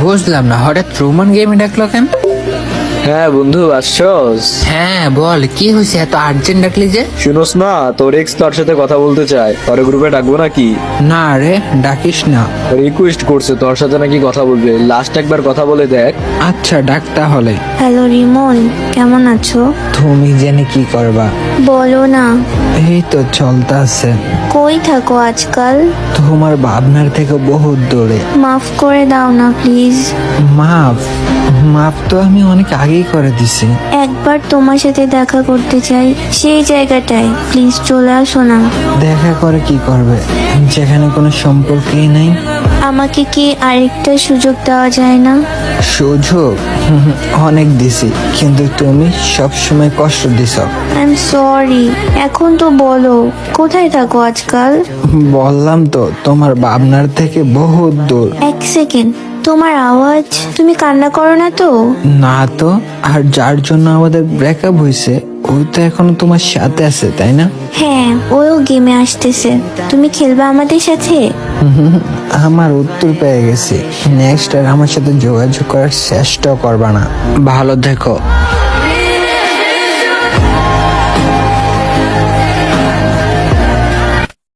বুঝলাম না, হঠাৎ রোমান গেমে ডাকলো কেন? হ্যাঁ বন্ধু, আসছস? হ্যাঁ বল, কি হয়েছে এত আর্জেন্ট ডাকলি যে? শুনোস না, তোর এক্স তোর সাথে কথা বলতে চায়, তোর গ্রুপে ডাকবো নাকি? না রে, ডাকিস না। রিকোয়েস্ট করছে তোর সাথে নাকি কথা বলবে, লাস্ট একবার কথা বলে দেখ। আচ্ছা ডাক তাহলে। হ্যালো রিমন, কেমন আছো? তুমি জেনে কি করবা? বলো না। এই তো চলতেছে। কই থাকো আজকাল? তোমার ভাবনার থেকে বহুত দূরে। মাফ করে দাও না প্লিজ। মাফ? মাফ তো আমি অনেক আগেই করে দিছি। একবার তোমার সাথে দেখা করতে চাই, সেই জায়গাটায় প্লিজ চলে আসো না। দেখা করে কি করবে, যেখানে কোনো সম্পর্কই নাই? আমাকে কি আরেকটা সুযোগ দেওয়া যায় না? সুযোগ অনেক দিছি, কিন্তু তুমি সবসময় কষ্ট দিছ। I am sorry. এখন তো বলো, কোথায় থাকো আজকাল? বললাম তো, তোমার ভাবনার থেকে বহুত দূর। এক সেকেন্ড, তোমার আওয়াজ, তুমি কান্না করো না তো? না তো, আর যার জন্য আমাদের ব্রেকআপ হয়েছে ওই তো এখনো তোমার সাথে আছে, তাই না? হ্যাঁ, ওও গেমে আসতেছে। তুমি খেলবে আমাদের সাথে? আমার উত্তর পেয়ে গেছি। নেক্সট আর আমার সাথে যোগাযোগ করার চেষ্টাও করবা না। ভালো দেখো।